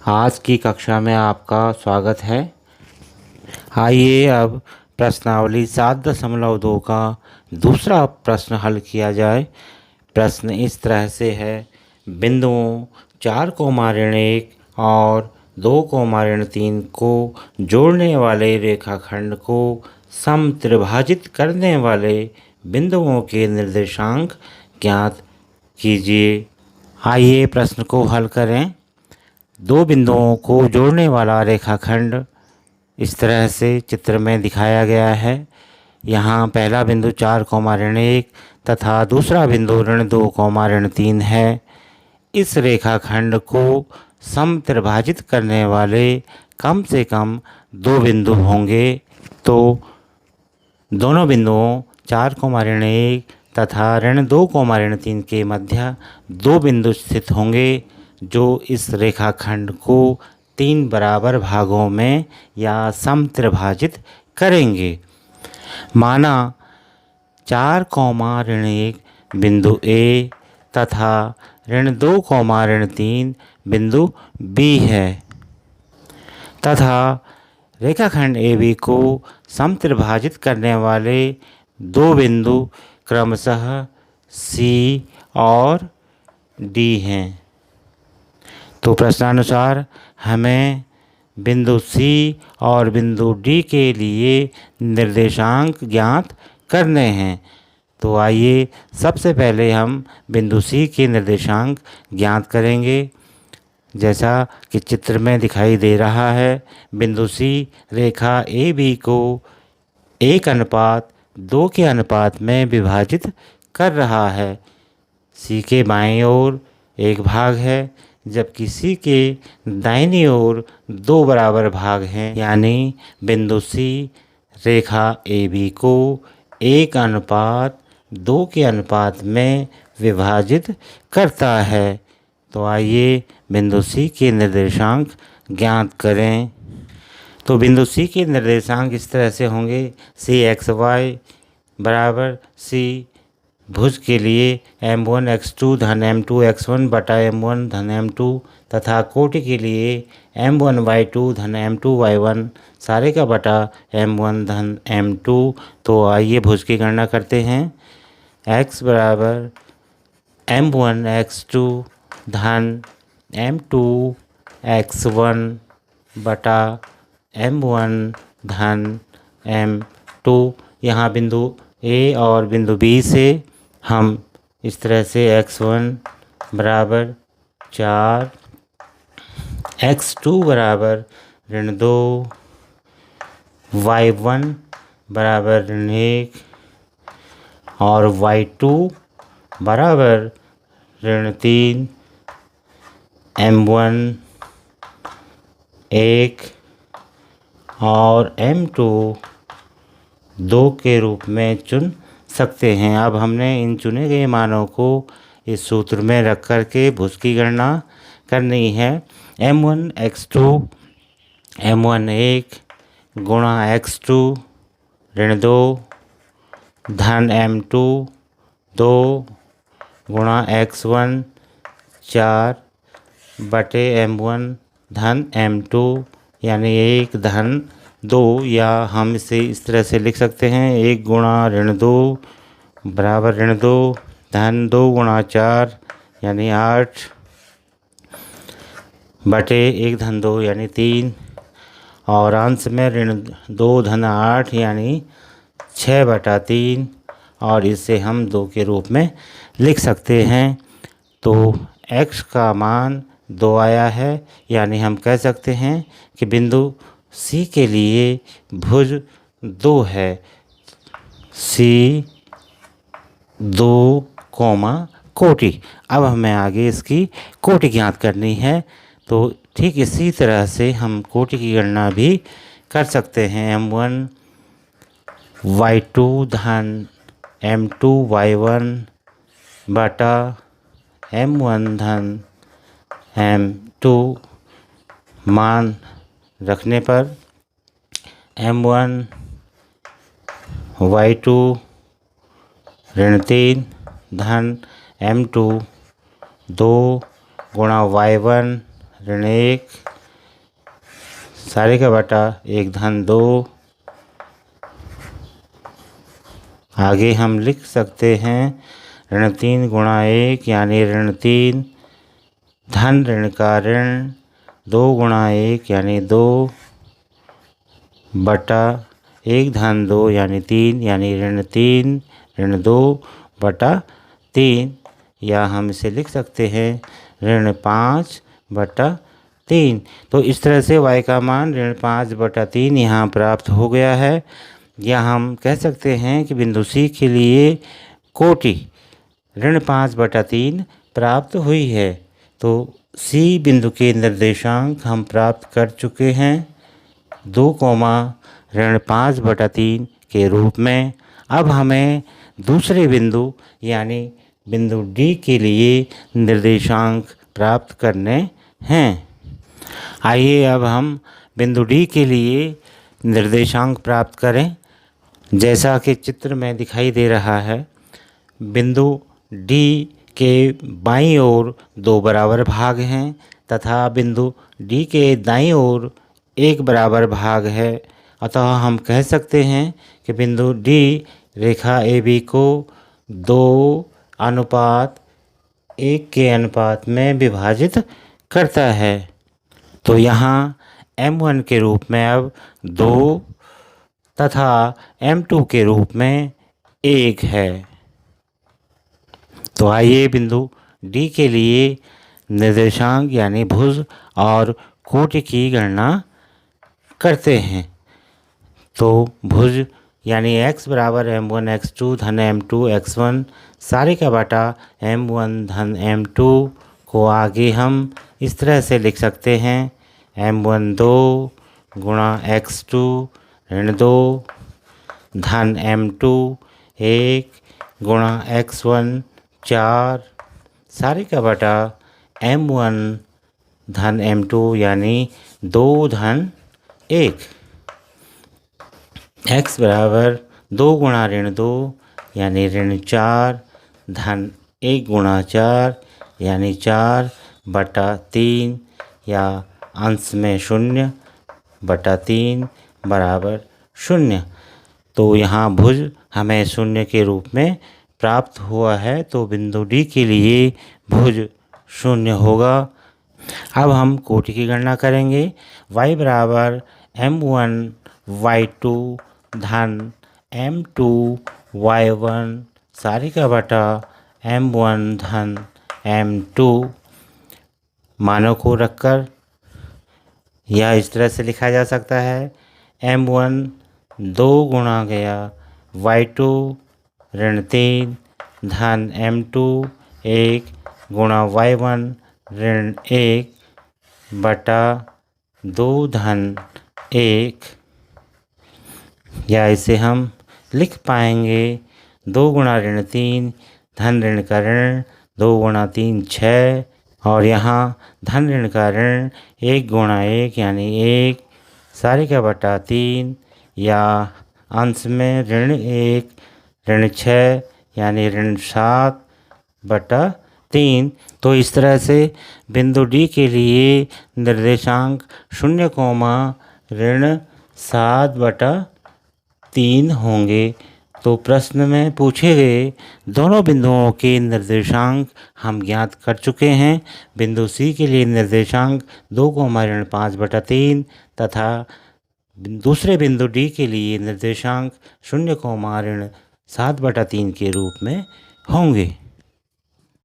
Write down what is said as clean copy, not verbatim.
आज की कक्षा में आपका स्वागत है। आइए अब प्रश्नावली 7.2 का दूसरा प्रश्न हल किया जाए। प्रश्न इस तरह से है, बिंदुओं 4,1 और 2,3 को जोड़ने वाले रेखाखंड को समत्रिभाजित करने वाले बिंदुओं के निर्देशांक ज्ञात कीजिए। आइए प्रश्न को हल करें। दो बिंदुओं को जोड़ने वाला रेखाखंड इस तरह से चित्र में दिखाया गया है। यहाँ पहला बिंदु 4,1 तथा दूसरा बिंदु -2,3 है। इस रेखाखंड को समत्रिभाजित करने वाले कम से कम दो बिंदु होंगे। तो दोनों बिंदुओं 4,1 तथा -2,3 के मध्य दो बिंदु स्थित होंगे जो इस रेखाखंड को 3 बराबर भागों में या समत्रिभाजित करेंगे। माना 4,1 बिंदु A तथा -2,3 बिंदु B है तथा रेखाखंड AB को समत्रिभाजित करने वाले दो बिंदु क्रमशः C और D हैं। तो प्रश्नानुसार हमें बिंदु C और बिंदु D के लिए निर्देशांक ज्ञात करने हैं। तो आइए सबसे पहले हम बिंदु C के निर्देशांक ज्ञात करेंगे। जैसा कि चित्र में दिखाई दे रहा है, बिंदु C रेखा AB को 1:2 के अनुपात में विभाजित कर रहा है। C के बाईं ओर एक भाग है जबकि C के दाहिनी ओर दो बराबर भाग हैं, यानी बिंदु C रेखा AB को 1:2 के अनुपात में विभाजित करता है। तो आइए बिंदु C के निर्देशांक ज्ञात करें। तो बिंदु C के निर्देशांक इस तरह से होंगे, CXY बराबर C भुज के लिए M1x2 धन M2x1 बटा M1 धन M2 तथा कोटि के लिए M1y2 धन M2y1 सारे का बटा M1 धन M2। तो आइए भुज की गणना करते हैं। x बराबर M1x2 धन M2x1 बटा M1 धन M2। यहाँ बिंदु A और बिंदु B से हम इस तरह से x1 बराबर 4, x2 बराबर -2, y1 बराबर -1 और y2 बराबर -3, M1 1 और M2 2 के रूप में चुन सकते हैं। अब हमने इन चुने गए मानों को इस सूत्र में रख कर के भुज की गणना करनी है। M1x2 M1 गुणा x2 -2 धन M2 2 गुणा x1 4 बटे M1 धन M2 यानी 1 धन 2, या हम इसे इस तरह से लिख सकते हैं 1 गुणा -2 बराबर -2 धन 2 गुणा 4 यानी 8 बटे 1 धन 2 यानी 3 और अंश में -2 धन 8 यानी 6 बटा 3 और इसे हम 2 के रूप में लिख सकते हैं। तो x का मान 2 आया है, यानी हम कह सकते हैं कि बिंदु C के लिए भुज 2 है। C 2, कोटि। अब हमें आगे इसकी कोटि ज्ञात करनी है। तो ठीक इसी तरह से हम कोटि की गणना भी कर सकते हैं। M1 y2 धन M2 y1 बटा M1 धन M2 मान रखने पर M1 y2 -3 धन M2 2 गुणा y1 -1 सारे का बटा 1-2। आगे हम लिख सकते हैं ऋण 3 गुणा 1 यानी ऋण 3, धन ऋण का ऋण 2 गुणा 1 यानी 2 बटा 1-2 यानी 3, यानी ऋण 3 ऋण 2 बटा 3, या हम इसे लिख सकते हैं ऋण 5 बटा 3। तो इस तरह से y का मान ऋण 5 बटा 3 यहाँ प्राप्त हो गया है। या हम कह सकते हैं कि बिंदु C के लिए कोटि ऋण 5 बटा 3 प्राप्त हुई है। तो C बिंदु के निर्देशांक हम प्राप्त कर चुके हैं 2, ऋण 5 बटा 3 के रूप में। अब हमें दूसरे बिंदु यानी बिंदु D के लिए निर्देशांक प्राप्त करने हैं। आइए अब हम बिंदु D के लिए निर्देशांक प्राप्त करें। जैसा कि चित्र में दिखाई दे रहा है, बिंदु D के बाईं ओर 2 बराबर भाग हैं तथा बिंदु D के दाईं ओर 1 बराबर भाग है। अतः हम कह सकते हैं कि बिंदु D रेखा AB को 2:1 के अनुपात में विभाजित करता है। तो यहाँ M1 के रूप में अब 2 तथा M2 के रूप में 1 है। तो आइए बिंदु D के लिए निर्देशांक यानी भुज और कोटि की गणना करते हैं। तो भुज यानी x बराबर m1 x2 धन m2 x1 सारे का बटा m1 धन m2 को आगे हम इस तरह से लिख सकते हैं m1 2 गुणा x2 ऋण 2 धन m2 1 गुणा x1 4 सारे का बटा m1 धन m2 यानी 2 धन 1। x बराबर 2 गुणा ऋण 2 यानी ऋण 4 धन 1 गुणा 4 यानी 4 बटा 3, या अंश में 0 बटा 3 बराबर 0। तो यहाँ भुज हमें 0 के रूप में प्राप्त हुआ है। तो बिंदु D के लिए भुज 0 होगा। अब हम कोटि की गणना करेंगे। y बराबर m1 y2 धन m2 y1 सारे का बटा m1 धन m2 मानों को रखकर यह इस तरह से लिखा जा सकता है m1 2 गुणा गया y2 ऋण 3 धन m2 1 गुणा y1 ऋण 1 बटा 2 धन 1, या इसे हम लिख पाएंगे 2 गुणा ऋण 3 धन ऋण का ऋण 2 गुणा 3 6, और यहाँ धन ऋण का ऋण 1 गुणा 1 यानी 1 सारे का बटा 3, या अंश में ऋण 1 ऋण 6 यानी ऋण 7 बटा 3। तो इस तरह से बिंदु D के लिए निर्देशांक 0, ऋण 7 बटा 3 होंगे। तो प्रश्न में पूछे गए दोनों बिंदुओं के निर्देशांक हम ज्ञात कर चुके हैं। बिंदु C के लिए निर्देशांक 2, ऋण 5 बटा 3 तथा दूसरे बिंदु D के लिए निर्देशांक 0, ऋण 7 बटा 3 के रूप में होंगे।